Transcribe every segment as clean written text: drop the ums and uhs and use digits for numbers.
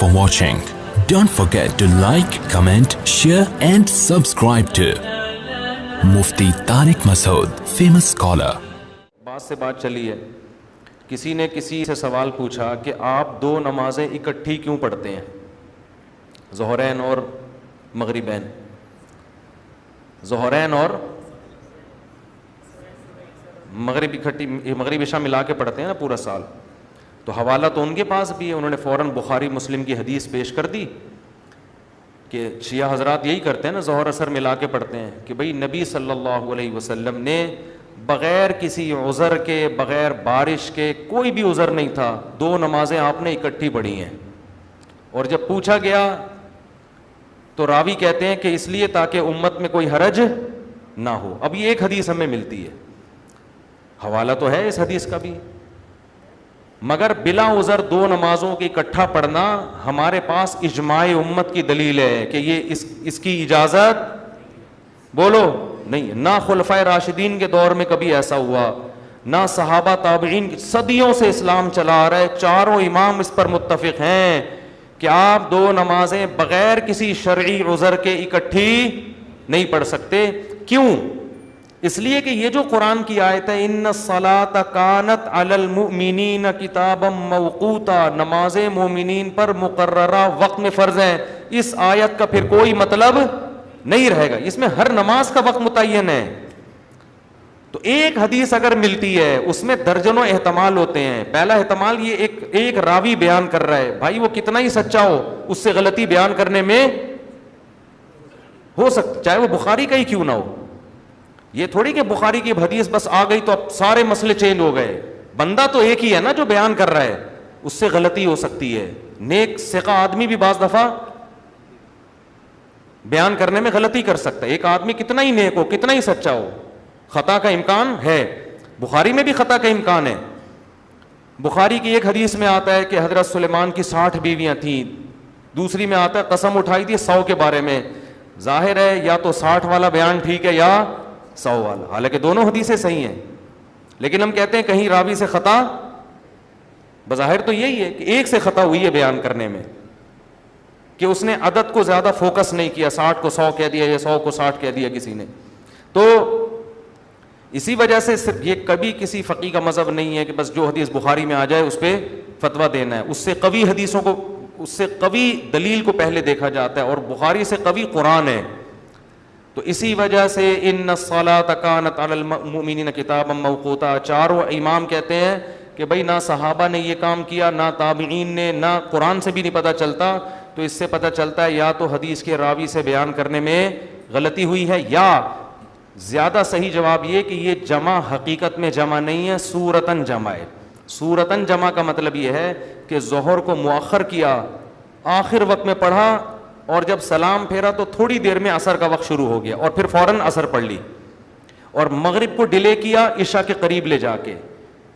for watching. Don't forget to like, comment, share and subscribe to Mufti Tariq Masood, famous scholar. بات سے بات چلی ہے, کسی نے کسی سے سوال پوچھا کہ آپ دو نمازیں اکٹھی کیوں پڑھتے ہیں, ظہرین اور مغربین, ظہرین اور مغرب اکٹھی, مغرب عشاء ملا کے پڑھتے ہیں نا پورا سال. تو حوالہ تو ان کے پاس بھی ہے, انہوں نے فوراً بخاری مسلم کی حدیث پیش کر دی کہ شیعہ حضرات یہی کرتے ہیں نا, ظہر اثر ملا کے پڑھتے ہیں, کہ بھئی نبی صلی اللہ علیہ وسلم نے بغیر کسی عذر کے, بغیر بارش کے, کوئی بھی عذر نہیں تھا, دو نمازیں آپ نے اکٹھی پڑھی ہیں. اور جب پوچھا گیا تو راوی کہتے ہیں کہ اس لیے تاکہ امت میں کوئی حرج نہ ہو. اب یہ ایک حدیث ہمیں ملتی ہے, حوالہ تو ہے اس حدیث کا بھی, مگر بلا عذر دو نمازوں کی اکٹھا پڑھنا ہمارے پاس اجماع امت کی دلیل ہے کہ یہ اس کی اجازت بولو نہیں. نہ خلفائے راشدین کے دور میں کبھی ایسا ہوا, نہ صحابہ تابعین, صدیوں سے اسلام چلا آ رہا ہے, چاروں امام اس پر متفق ہیں کہ آپ دو نمازیں بغیر کسی شرعی عذر کے اکٹھی نہیں پڑھ سکتے. کیوں؟ اس لیے کہ یہ جو قرآن کی آیت ہے, ان الصلاۃ کانت علی المؤمنین کتابا موقوتا, نمازیں مومنین پر مقررہ وقت میں فرض ہیں, اس آیت کا پھر کوئی مطلب نہیں رہے گا, اس میں ہر نماز کا وقت متعین ہے. تو ایک حدیث اگر ملتی ہے اس میں درجنوں احتمال ہوتے ہیں. پہلا احتمال یہ ایک راوی بیان کر رہا ہے, بھائی وہ کتنا ہی سچا ہو اس سے غلطی بیان کرنے میں ہو سکتی, چاہے وہ بخاری کا ہی کیوں نہ ہو. یہ تھوڑی کہ بخاری کی حدیث بس آ گئی تو اب سارے مسئلے چینج ہو گئے. بندہ تو ایک ہی ہے نا جو بیان کر رہا ہے, اس سے غلطی ہو سکتی ہے. نیک ثقہ آدمی بھی بعض دفعہ بیان کرنے میں غلطی کر سکتا ہے. ایک آدمی کتنا ہی نیک ہو, کتنا ہی سچا ہو, خطا کا امکان ہے. بخاری میں بھی خطا کا امکان ہے. بخاری کی ایک حدیث میں آتا ہے کہ حضرت سلیمان کی 60 بیویاں تھیں, دوسری میں آتا ہے قسم اٹھائی تھی 100 کے بارے میں. ظاہر ہے یا تو 60 والا بیان ٹھیک ہے یا 100 والا, حالانکہ دونوں حدیثیں صحیح ہیں, لیکن ہم کہتے ہیں کہیں راوی سے خطا, بظاہر تو یہی ہے کہ ایک سے خطا ہوئی ہے بیان کرنے میں, کہ اس نے عدد کو زیادہ فوکس نہیں کیا, 60 کو 100 کہہ دیا یا 100 کو 60 کہہ دیا کسی نے. تو اسی وجہ سے صرف یہ کبھی کسی فقیہ کا مذہب نہیں ہے کہ بس جو حدیث بخاری میں آ جائے اس پہ فتویٰ دینا ہے. اس سے قوی حدیثوں کو, اس سے قوی دلیل کو پہلے دیکھا جاتا ہے, اور بخاری سے قوی قرآن ہے. تو اسی وجہ سے ان الصلاۃ کانت علی المؤمنین کتابا موقوتا, چاروں امام کہتے ہیں کہ بھئی نہ صحابہ نے یہ کام کیا, نہ تابعین نے, نہ قرآن سے بھی نہیں پتہ چلتا. تو اس سے پتہ چلتا ہے یا تو حدیث کے راوی سے بیان کرنے میں غلطی ہوئی ہے, یا زیادہ صحیح جواب یہ کہ یہ جمع حقیقت میں جمع نہیں ہے, صورتاً جمع ہے. صورتاً جمع کا مطلب یہ ہے کہ ظہر کو مؤخر کیا, آخر وقت میں پڑھا, اور جب سلام پھیرا تو تھوڑی دیر میں عصر کا وقت شروع ہو گیا اور پھر فوراً عصر پڑھ لی, اور مغرب کو ڈیلے کیا عشاء کے قریب لے جا کے.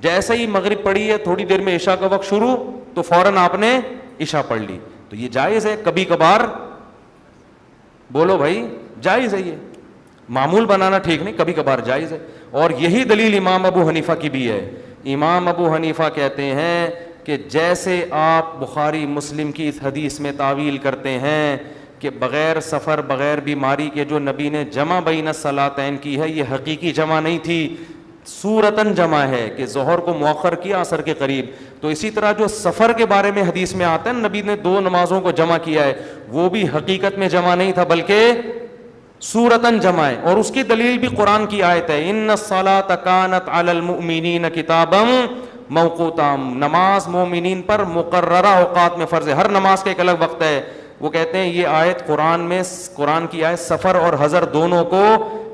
جیسے ہی مغرب پڑھی ہے تھوڑی دیر میں عشاء کا وقت شروع, تو فوراً آپ نے عشاء پڑھ لی. تو یہ جائز ہے, کبھی کبھار بولو بھائی جائز ہے, یہ معمول بنانا ٹھیک نہیں, کبھی کبھار جائز ہے. اور یہی دلیل امام ابو حنیفہ کی بھی ہے. امام ابو حنیفہ کہتے ہیں کہ جیسے آپ بخاری مسلم کی اس حدیث میں تعویل کرتے ہیں کہ بغیر سفر بغیر بیماری کے جو نبی نے جمع بین الصلاتین کی ہے, یہ حقیقی جمع نہیں تھی, صورتاً جمع ہے کہ ظہر کو مؤخر کیا عصر کے قریب. تو اسی طرح جو سفر کے بارے میں حدیث میں آتا ہے نبی نے دو نمازوں کو جمع کیا ہے, وہ بھی حقیقت میں جمع نہیں تھا بلکہ صورتاً جمع ہے. اور اس کی دلیل بھی قرآن کی آیت ہے, ان الصلاۃ کانت علی المؤمنین کتابا موقوتا, نماز مومنین پر مقررہ اوقات میں فرض ہے. ہر نماز کا ایک الگ وقت ہے. وہ کہتے ہیں یہ آیت قرآن کی آیت سفر اور حضر دونوں کو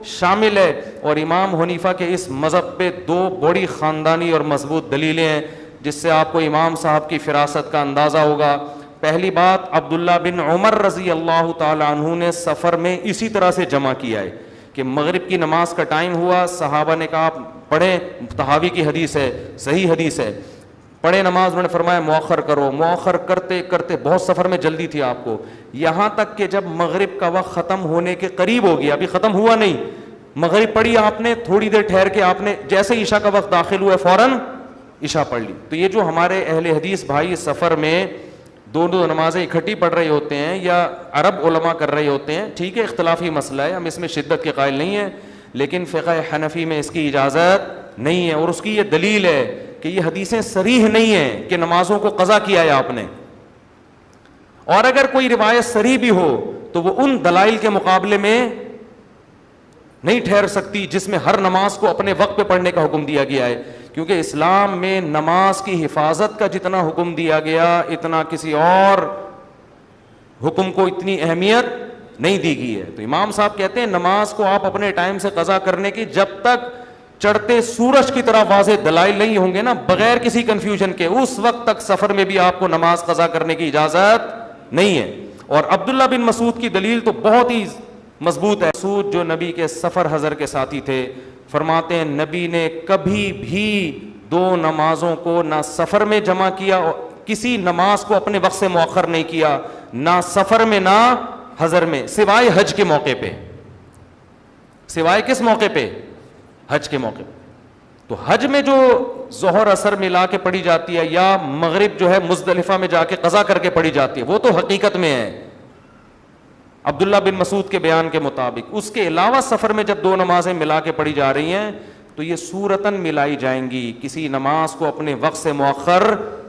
شامل ہے. اور امام حنیفہ کے اس مذہب پہ دو بڑی خاندانی اور مضبوط دلیلیں ہیں جس سے آپ کو امام صاحب کی فراست کا اندازہ ہوگا. پہلی بات, عبداللہ بن عمر رضی اللہ تعالی عنہ نے سفر میں اسی طرح سے جمع کیا ہے کہ مغرب کی نماز کا ٹائم ہوا, صحابہ نے کہا پڑھیں, طحاوی کی حدیث ہے, صحیح حدیث ہے, پڑھے نماز. انہوں نے فرمایا مؤخر کرو. مؤخر کرتے کرتے بہت سفر میں جلدی تھی آپ کو, یہاں تک کہ جب مغرب کا وقت ختم ہونے کے قریب ہو گیا, ابھی ختم ہوا نہیں, مغرب پڑھی آپ نے, تھوڑی دیر ٹھہر کے آپ نے جیسے عشاء کا وقت داخل ہوا فوراً عشاء پڑھ لی. تو یہ جو ہمارے اہل حدیث بھائی سفر میں دونوں نمازیں اکٹھی پڑھ رہے ہوتے ہیں یا عرب علماء کر رہے ہوتے ہیں, ٹھیک ہے اختلافی مسئلہ ہے, ہم اس میں شدت کے قائل نہیں ہیں, لیکن فقہ حنفی میں اس کی اجازت نہیں ہے. اور اس کی یہ دلیل ہے کہ یہ حدیثیں صریح نہیں ہیں کہ نمازوں کو قضا کیا ہے آپ نے, اور اگر کوئی روایت صریح بھی ہو تو وہ ان دلائل کے مقابلے میں نہیں ٹھہر سکتی جس میں ہر نماز کو اپنے وقت پہ پڑھنے کا حکم دیا گیا ہے, کیونکہ اسلام میں نماز کی حفاظت کا جتنا حکم دیا گیا اتنا کسی اور حکم کو اتنی اہمیت نہیں دی گئی ہے. تو امام صاحب کہتے ہیں نماز کو آپ اپنے ٹائم سے قضا کرنے کی جب تک چڑھتے سورج کی طرح واضح دلائل نہیں ہوں گے نا, بغیر کسی کنفیوژن کے, اس وقت تک سفر میں بھی آپ کو نماز قضا کرنے کی اجازت نہیں ہے. اور عبداللہ بن مسعود کی دلیل تو بہت ہی مضبوط ہے. مسعود جو نبی کے سفر حضر کے ساتھی تھے, فرماتے ہیں نبی نے کبھی بھی دو نمازوں کو نہ سفر میں جمع کیا, کسی نماز کو اپنے وقت سے مؤخر نہیں کیا, نہ سفر میں نہ حضر میں, سوائے حج کے موقع پہ. سوائے کس موقع پہ؟ حج کے موقع پہ. تو حج میں جو ظہر اثر ملا کے پڑھی جاتی ہے یا مغرب جو ہے مزدلفہ میں جا کے قضا کر کے پڑھی جاتی ہے, وہ تو حقیقت میں ہے عبداللہ بن مسعود کے بیان کے مطابق. اس کے علاوہ سفر میں جب دو نمازیں ملا کے پڑھی جا رہی ہیں تو یہ صورتاً ملائی جائیں گی, کسی نماز کو اپنے وقت سے مؤخر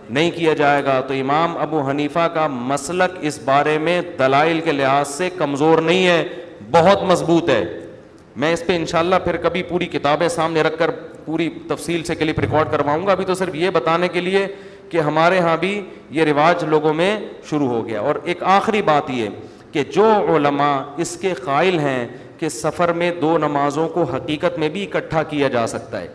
نہیں کیا جائے گا. تو امام ابو حنیفہ کا مسلک اس بارے میں دلائل کے لحاظ سے کمزور نہیں ہے, بہت مضبوط ہے. میں اس پہ انشاءاللہ پھر کبھی پوری کتابیں سامنے رکھ کر پوری تفصیل سے کلپ ریکارڈ کرواؤں گا. ابھی تو صرف یہ بتانے کے لیے کہ ہمارے ہاں بھی یہ رواج لوگوں میں شروع ہو گیا. اور ایک آخری بات یہ کہ جو علماء اس کے قائل ہیں کہ سفر میں دو نمازوں کو حقیقت میں بھی اکٹھا کیا جا سکتا ہے,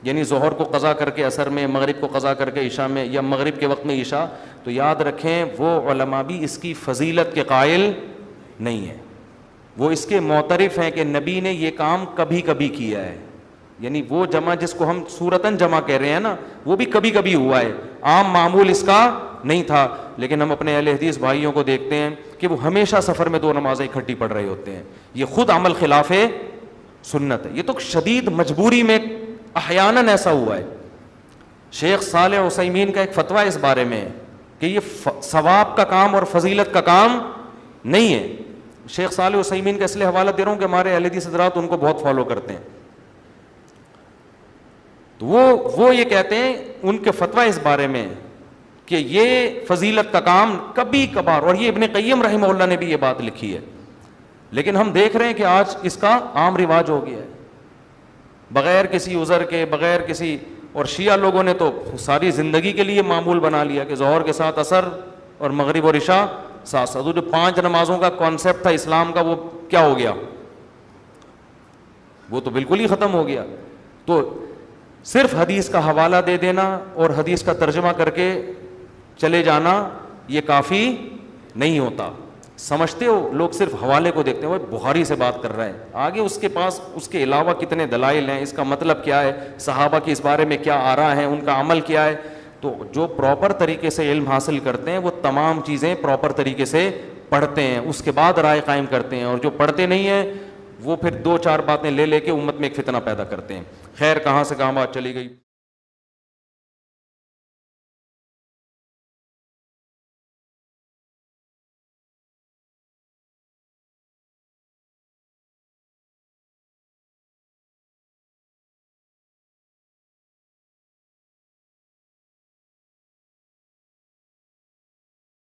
یعنی ظہر کو قضا کر کے عصر میں, مغرب کو قضا کر کے عشاء میں, یا مغرب کے وقت میں عشاء, تو یاد رکھیں وہ علماء بھی اس کی فضیلت کے قائل نہیں ہیں. وہ اس کے معترف ہیں کہ نبی نے یہ کام کبھی کبھی کیا ہے, یعنی وہ جمع جس کو ہم صورتاً جمع کہہ رہے ہیں نا, وہ بھی کبھی کبھی ہوا ہے, عام معمول اس کا نہیں تھا. لیکن ہم اپنے اہل حدیث بھائیوں کو دیکھتے ہیں کہ وہ ہمیشہ سفر میں دو نمازیں اکٹھی پڑھ رہے ہوتے ہیں. یہ خود عمل خلاف سنت ہے, یہ تو شدید مجبوری میں احیاناً ایسا ہوا ہے. شیخ صالح عثیمین کا ایک فتویٰ اس بارے میں ہے کہ یہ ثواب کا کام اور فضیلت کا کام نہیں ہے. شیخ صالح عثیمین کا اس لیے حوالہ دے رہا ہوں کہ ہمارے اہل حدیث حضرات ان کو بہت فالو کرتے ہیں. تو وہ یہ کہتے ہیں ان کے فتویٰ اس بارے میں کہ یہ فضیلت کا کام کبھی کبھار, اور یہ ابن قیم رحمہ اللہ نے بھی یہ بات لکھی ہے. لیکن ہم دیکھ رہے ہیں کہ آج اس کا عام رواج ہو گیا ہے, بغیر کسی عذر کے, بغیر کسی, اور شیعہ لوگوں نے تو ساری زندگی کے لیے معمول بنا لیا کہ ظہر کے ساتھ عصر اور مغرب اور عشاء ساتھ ساتھ. جو 5 نمازوں کا کانسیپٹ تھا اسلام کا, وہ کیا ہو گیا؟ وہ تو بالکل ہی ختم ہو گیا. تو صرف حدیث کا حوالہ دے دینا اور حدیث کا ترجمہ کر کے چلے جانا یہ کافی نہیں ہوتا. سمجھتے ہو لوگ صرف حوالے کو دیکھتے ہیں, وہ بخاری سے بات کر رہا ہے, آگے اس کے پاس اس کے علاوہ کتنے دلائل ہیں, اس کا مطلب کیا ہے, صحابہ کی اس بارے میں کیا آراء ہیں, ان کا عمل کیا ہے. تو جو پراپر طریقے سے علم حاصل کرتے ہیں وہ تمام چیزیں پراپر طریقے سے پڑھتے ہیں, اس کے بعد رائے قائم کرتے ہیں. اور جو پڑھتے نہیں ہیں وہ پھر 2-4 باتیں لے کے امت میں ایک فتنہ پیدا کرتے ہیں. خیر, کہاں سے کہاں بات چلی گئی.